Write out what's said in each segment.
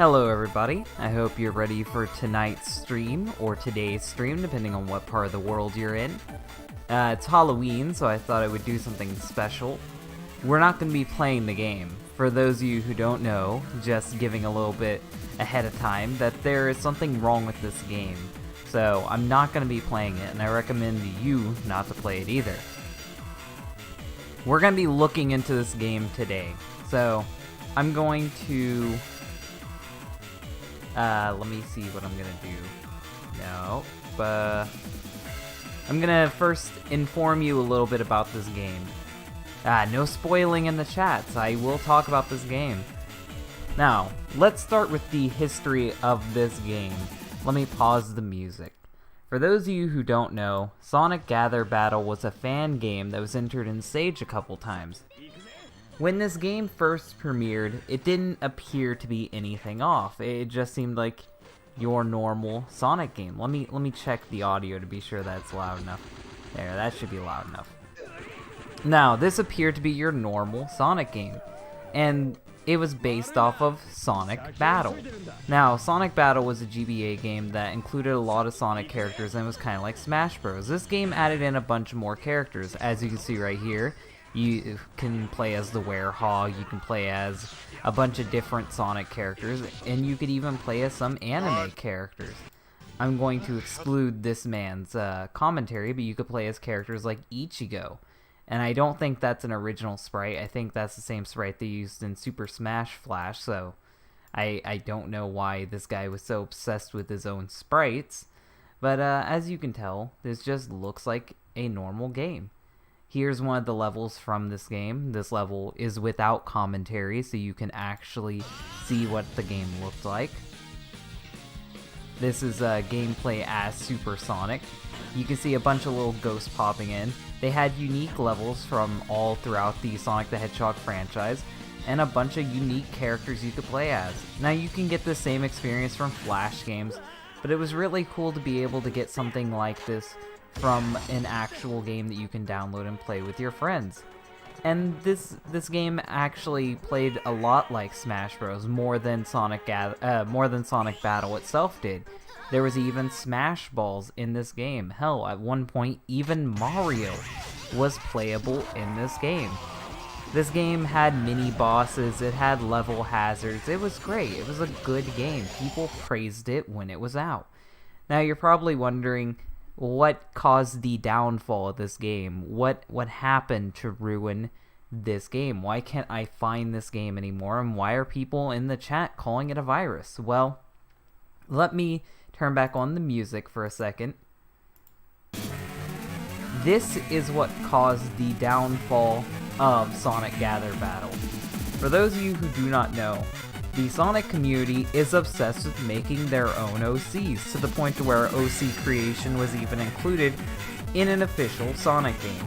Hello everybody, I hope you're ready for tonight's stream, or today's stream, depending on what part of the world you're in. It's Halloween, so I thought I would do something special. We're not going to be playing the game. For those of you who don't know, just giving a little bit ahead of time, that there is something wrong with this game. So I'm not going to be playing it, and I recommend you not to play it either. We're going to be looking into this game today. So I'm going to... let me see what I'm gonna do. I'm gonna first inform you a little bit about this game. No spoiling in the chats, I will talk about this game. Now, let's start with the history of this game. Let me pause the music. For those of you who don't know, Sonic Gather Battle was a fan game that was entered in Sage a couple times. When this game first premiered, it didn't appear to be anything off. It just seemed like your normal Sonic game. Let me check the audio to be sure that's loud enough. There, that should be loud enough. Now, this appeared to be your normal Sonic game, and it was based off of Sonic Battle. Now, Sonic Battle was a GBA game that included a lot of Sonic characters and was kind of like Smash Bros. This game added in a bunch more characters, as you can see right here. You can play as the Werehog, you can play as a bunch of different Sonic characters, and you could even play as some anime characters. I'm going to exclude this man's commentary, but you could play as characters like Ichigo. And I don't think that's an original sprite. I think that's the same sprite they used in Super Smash Flash, so I don't know why this guy was so obsessed with his own sprites. But as you can tell, this just looks like a normal game. Here's one of the levels from this game. This level is without commentary, so you can actually see what the game looked like. This is gameplay as Super Sonic. You can see a bunch of little ghosts popping in. They had unique levels from all throughout the Sonic the Hedgehog franchise, and a bunch of unique characters you could play as. Now you can get the same experience from Flash games, but it was really cool to be able to get something like this from an actual game that you can download and play with your friends. And this game actually played a lot like Smash Bros. More than Sonic Battle itself did. There was even Smash Balls in this game. Hell, at one point even Mario was playable in this game. This game had mini bosses, it had level hazards, it was great, it was a good game. People praised it when it was out. Now you're probably wondering, what caused the downfall of this game? What happened to ruin this game? Why can't I find this game anymore? And why are people in the chat calling it a virus? Well, let me turn back on the music for a second. This is what caused the downfall of Sonic Gather Battle. For those of you who do not know, the Sonic community is obsessed with making their own OCs, to the point to where OC creation was even included in an official Sonic game.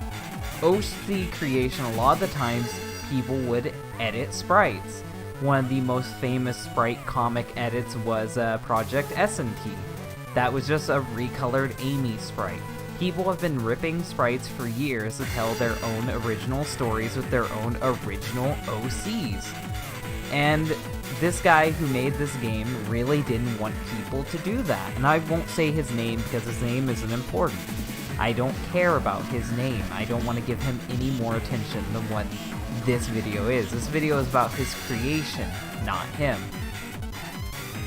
OC creation, a lot of the times, people would edit sprites. One of the most famous sprite comic edits was Project S&T. That was just a recolored Amy sprite. People have been ripping sprites for years to tell their own original stories with their own original OCs. And this guy who made this game really didn't want people to do that. And I won't say his name because his name isn't important. I don't care about his name. I don't want to give him any more attention than what this video is. This video is about his creation, not him.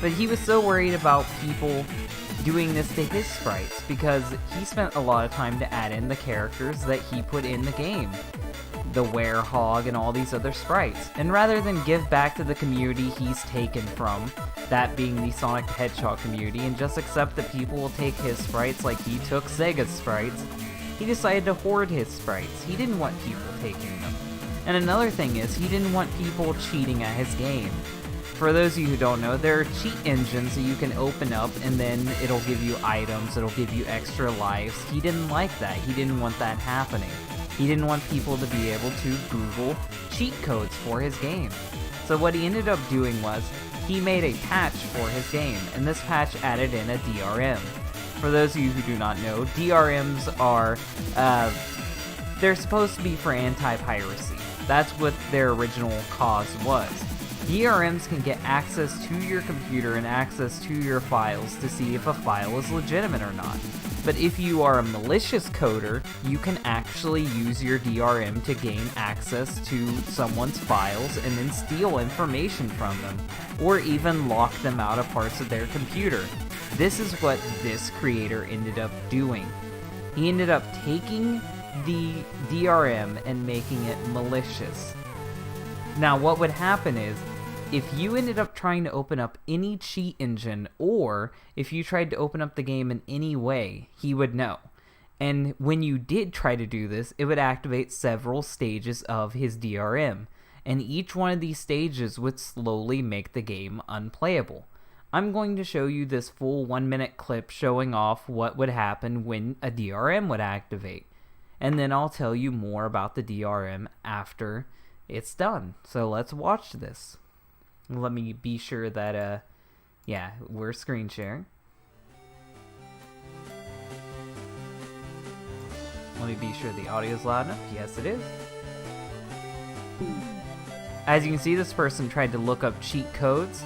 But he was so worried about people doing this to his sprites because he spent a lot of time to add in the characters that he put in the game. The Werehog and all these other sprites. And rather than give back to the community he's taken from, that being the Sonic the Hedgehog community, and just accept that people will take his sprites like he took Sega's sprites, he decided to hoard his sprites. He didn't want people taking them. And another thing is, he didn't want people cheating at his game. For those of you who don't know, there are cheat engines that you can open up and then it'll give you items, it'll give you extra lives. He didn't like that. He didn't want that happening. He didn't want people to be able to Google cheat codes for his game. So what he ended up doing was, he made a patch for his game, and this patch added in a DRM. For those of you who do not know, DRMs are, they're supposed to be for anti-piracy. That's what their original cause was. DRMs can get access to your computer and access to your files to see if a file is legitimate or not. But if you are a malicious coder, you can actually use your DRM to gain access to someone's files and then steal information from them, or even lock them out of parts of their computer. This is what this creator ended up doing. He ended up taking the DRM and making it malicious. Now what would happen is, if you ended up trying to open up any cheat engine, or if you tried to open up the game in any way, he would know. And when you did try to do this, it would activate several stages of his DRM, and each one of these stages would slowly make the game unplayable. I'm going to show you this full 1-minute clip showing off what would happen when a DRM would activate. And then I'll tell you more about the DRM after it's done. So let's watch this. Let me be sure that, yeah, we're screen sharing. Let me be sure the audio is loud enough. Yes, it is. As you can see, this person tried to look up cheat codes.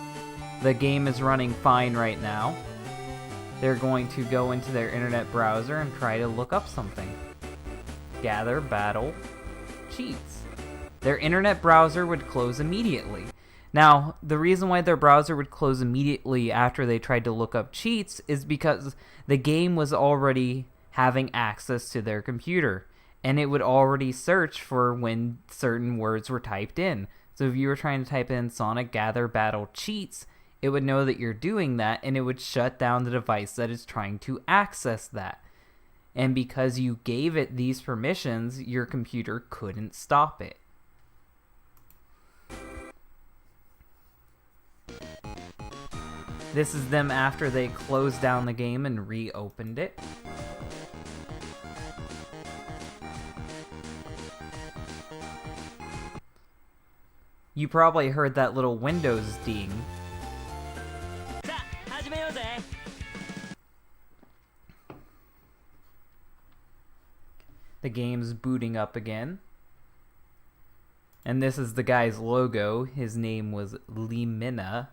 The game is running fine right now. They're going to go into their internet browser and try to look up something. Gather, battle, cheats. Their internet browser would close immediately. Now, the reason why their browser would close immediately after they tried to look up cheats is because the game was already having access to their computer, and it would already search for when certain words were typed in. So if you were trying to type in Sonic Gather Battle Cheats, it would know that you're doing that, and it would shut down the device that is trying to access that. And because you gave it these permissions, your computer couldn't stop it. This is them after they closed down the game and reopened it. You probably heard that little Windows ding. The game's booting up again. And this is the guy's logo. His name was Limina.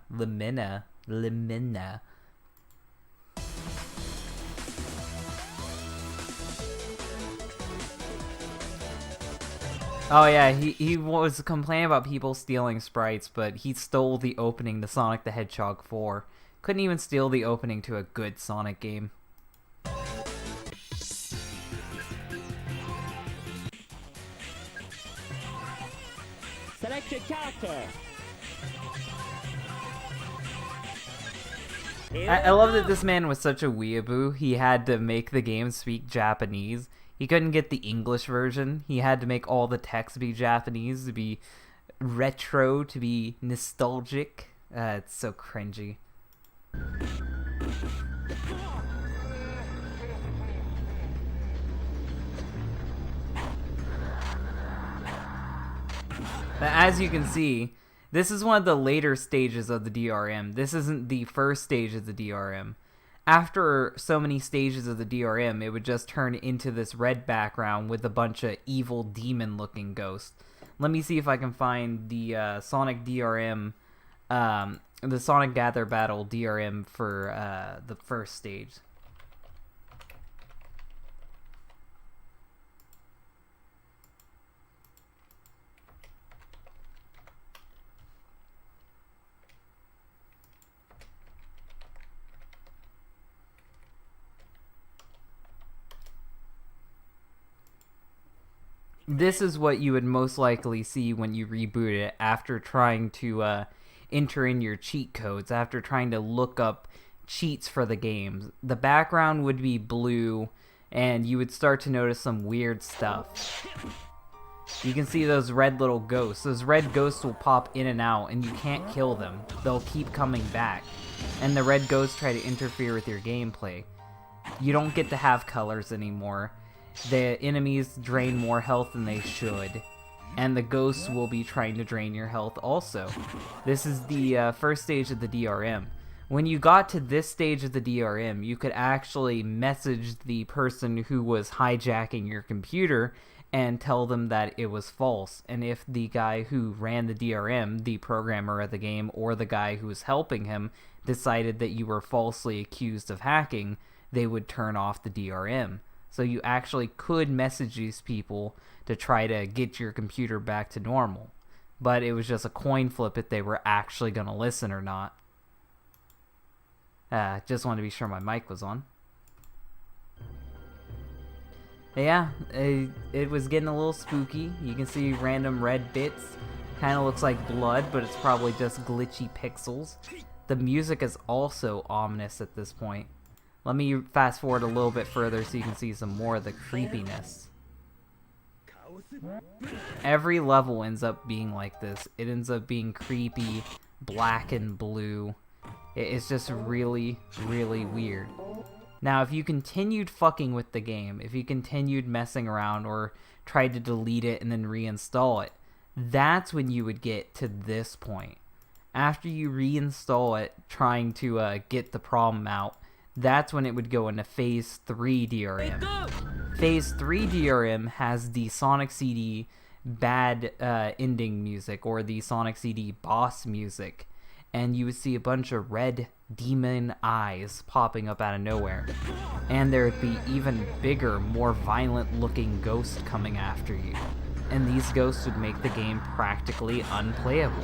Oh yeah, he was complaining about people stealing sprites, but he stole the opening to Sonic the Hedgehog 4. Couldn't even steal the opening to a good Sonic game. Select your character. I love that this man was such a weeaboo. He had to make the game speak Japanese. He couldn't get the English version. He had to make all the text be Japanese, to be retro, to be nostalgic. It's so cringy. As you can see, this is one of the later stages of the DRM. This isn't the first stage of the DRM. After so many stages of the DRM, it would just turn into this red background with a bunch of evil demon-looking ghosts. Let me see if I can find the Sonic DRM, the Sonic Gather Battle DRM for the first stage. This is what you would most likely see when you reboot it after trying to enter in your cheat codes, after trying to look up cheats for the games. The background would be blue, and you would start to notice some weird stuff. You can see those red little ghosts. Those red ghosts will pop in and out, and you can't kill them. They'll keep coming back. And the red ghosts try to interfere with your gameplay. You don't get to have colors anymore. The enemies drain more health than they should, and the ghosts will be trying to drain your health also. This is the first stage of the DRM. When you got to this stage of the DRM, you could actually message the person who was hijacking your computer and tell them that it was false. And if the guy who ran the DRM, the programmer of the game, or the guy who was helping him decided that you were falsely accused of hacking, they would turn off the DRM. So you actually could message these people to try to get your computer back to normal. But it was just a coin flip if they were actually going to listen or not. Just wanted to be sure my mic was on. Yeah, it was getting a little spooky. You can see random red bits. Kind of looks like blood, but it's probably just glitchy pixels. The music is also ominous at this point. Let me fast forward a little bit further so you can see some more of the creepiness. Every level ends up being like this. It ends up being creepy, black and blue. It's just really, really weird. Now, if you continued fucking with the game, if you continued messing around or tried to delete it and then reinstall it, that's when you would get to this point. After you reinstall it, trying to get the problem out, that's when it would go into Phase 3 DRM. Phase 3 DRM has the Sonic CD bad ending music, or the Sonic CD boss music, and you would see a bunch of red demon eyes popping up out of nowhere. And there would be even bigger, more violent looking ghosts coming after you. And these ghosts would make the game practically unplayable.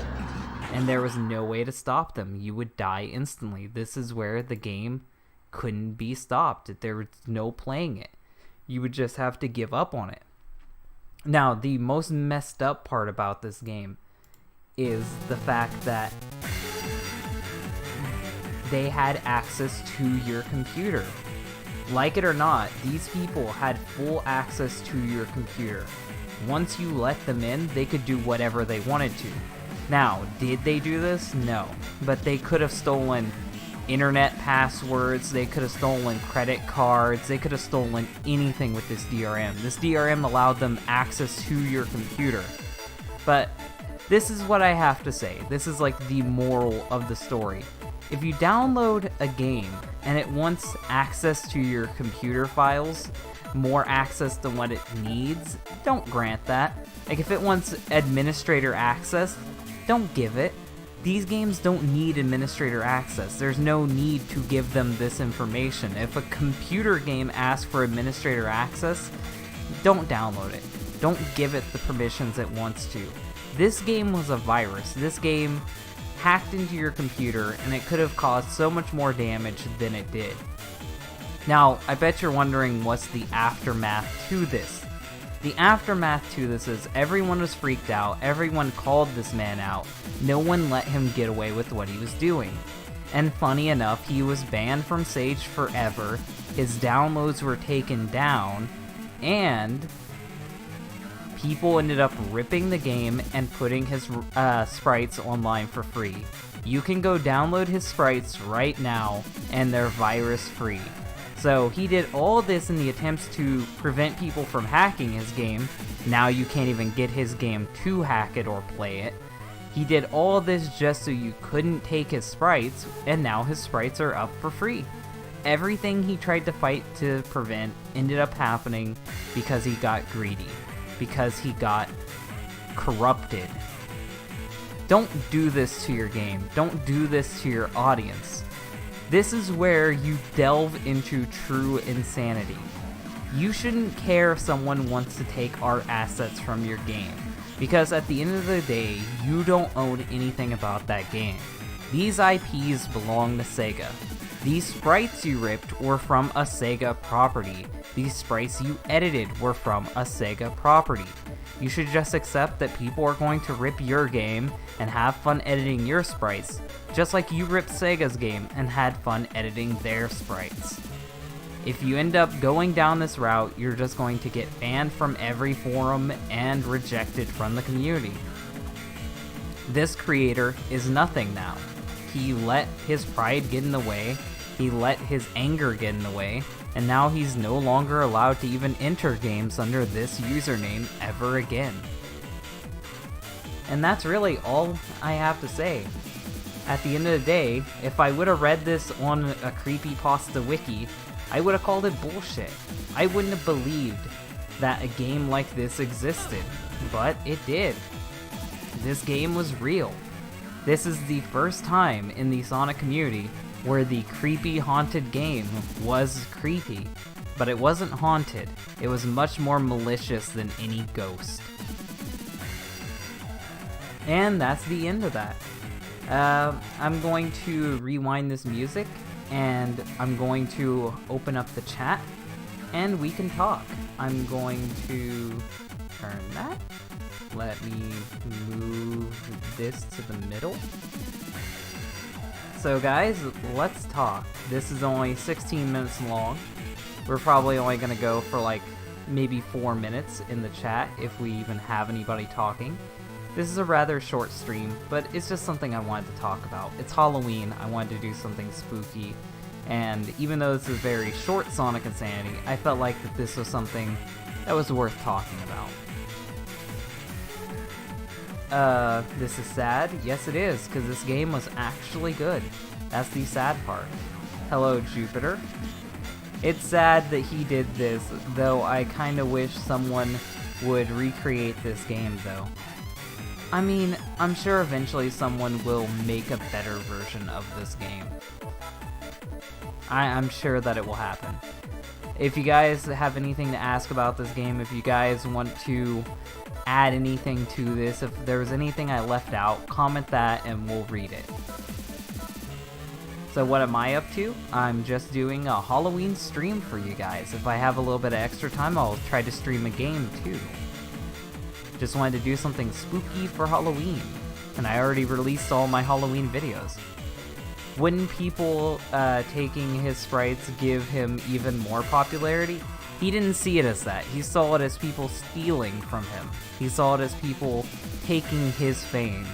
And there was no way to stop them. You would die instantly. This is where the game couldn't be stopped. There was no playing it. You would just have to give up on it. Now, the most messed up part about this game is the fact that they had access to your computer. Like it or not, these people had full access to your computer. Once you let them in, they could do whatever they wanted to. Now, did they do this? No. But they could have stolen internet passwords, they could have stolen credit cards, they could have stolen anything with this DRM. This DRM allowed them access to your computer. But this is what I have to say. This is like the moral of the story. If you download a game and it wants access to your computer files, more access than what it needs, don't grant that. Like, if it wants administrator access, don't give it. These games don't need administrator access. There's no need to give them this information. If a computer game asks for administrator access, don't download it. Don't give it the permissions it wants to. This game was a virus. This game hacked into your computer, and it could have caused so much more damage than it did. Now, I bet you're wondering what's the aftermath to this. The aftermath to this is everyone was freaked out, everyone called this man out, no one let him get away with what he was doing. And funny enough, he was banned from Sage forever, his downloads were taken down, and people ended up ripping the game and putting his sprites online for free. You can go download his sprites right now, and they're virus-free. So he did all this in the attempts to prevent people from hacking his game. Now you can't even get his game to hack it or play it. He did all this just so you couldn't take his sprites, and now his sprites are up for free. Everything he tried to fight to prevent ended up happening because he got greedy, because he got corrupted. Don't do this to your game. Don't do this to your audience. This is where you delve into true insanity. You shouldn't care if someone wants to take art assets from your game, because at the end of the day, you don't own anything about that game. These IPs belong to Sega. These sprites you ripped were from a Sega property. These sprites you edited were from a Sega property. You should just accept that people are going to rip your game and have fun editing your sprites, just like you ripped Sega's game and had fun editing their sprites. If you end up going down this route, you're just going to get banned from every forum and rejected from the community. This creator is nothing now. He let his pride get in the way, he let his anger get in the way, and now he's no longer allowed to even enter games under this username ever again. And that's really all I have to say. At the end of the day, if I would have read this on a creepypasta wiki, I would have called it bullshit. I wouldn't have believed that a game like this existed, but it did. This game was real. This is the first time in the Sonic community where the creepy haunted game was creepy, but it wasn't haunted. It was much more malicious than any ghost. And that's the end of that. I'm going to rewind this music, and I'm going to open up the chat, and we can talk. I'm going to turn that. Let me move this to the middle. So guys, let's talk. This is only 16 minutes long. We're probably only gonna go for like maybe 4 minutes in the chat if we even have anybody talking. This is a rather short stream, but it's just something I wanted to talk about. It's Halloween, I wanted to do something spooky, and even though this is very short Sonic Insanity, I felt like that this was something that was worth talking about. This is sad? Yes it is, because this game was actually good. That's the sad part. Hello, Jupiter. It's sad that he did this, though I kinda wish someone would recreate this game, though. I mean, I'm sure eventually someone will make a better version of this game. I'm sure that it will happen. If you guys have anything to ask about this game, if you guys want to add anything to this, if there was anything I left out, comment that and we'll read it. So what am I up to? I'm just doing a Halloween stream for you guys. If I have a little bit of extra time, I'll try to stream a game too. Just wanted to do something spooky for Halloween, and I already released all my Halloween videos. Wouldn't people taking his sprites give him even more popularity? He didn't see it as that. He saw it as people stealing from him. He saw it as people taking his fame.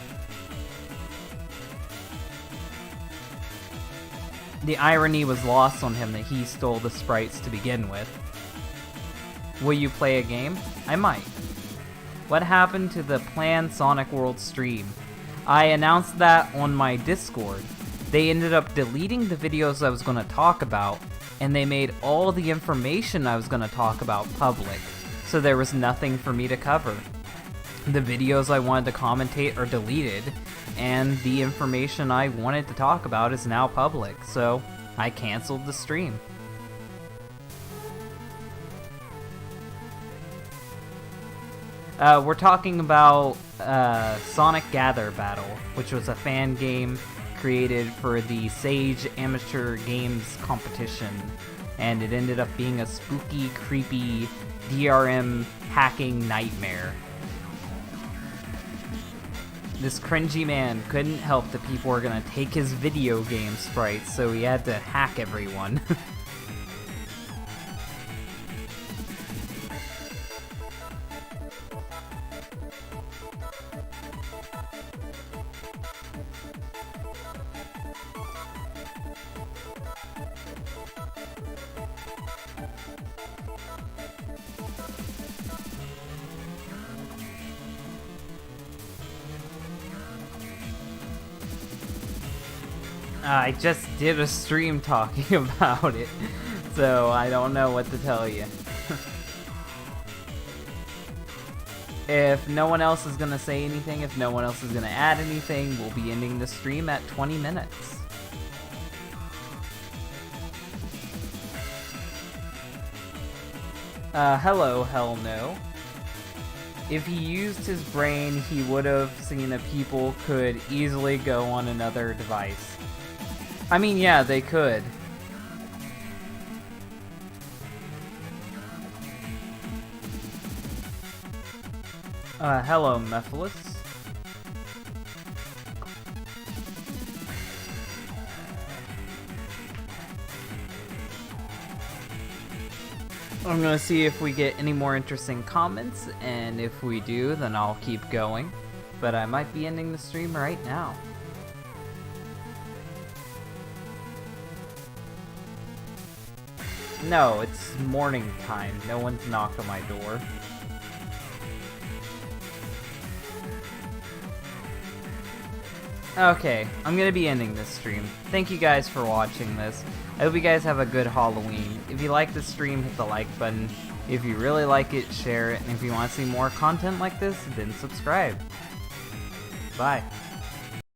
The irony was lost on him that he stole the sprites to begin with. Will you play a game? I might. What happened to the planned Sonic World stream? I announced that on my Discord. They ended up deleting the videos I was going to talk about, and they made all the information I was going to talk about public, so there was nothing for me to cover. The videos I wanted to commentate are deleted, and the information I wanted to talk about is now public, so I canceled the stream. We're talking about Sonic Gather Battle, which was a fan game created for the Sage Amateur Games competition, and it ended up being a spooky, creepy DRM hacking nightmare. This cringy man couldn't help that people were gonna take his video game sprites, so he had to hack everyone. I just did a stream talking about it, so I don't know what to tell you. If no one else is gonna say anything, if no one else is gonna add anything, we'll be ending the stream at 20 minutes. Hello, hell no. If he used his brain, he would have seen that people could easily go on another device. I mean, yeah, they could. Hello, Mephiles. I'm gonna see if we get any more interesting comments, and if we do, then I'll keep going. But I might be ending the stream right now. No, it's morning time. No one's knocked on my door. Okay, I'm gonna be ending this stream. Thank you guys for watching this. I hope you guys have a good Halloween. If you like this stream, hit the like button. If you really like it, share it, and if you want to see more content like this, then subscribe. Bye.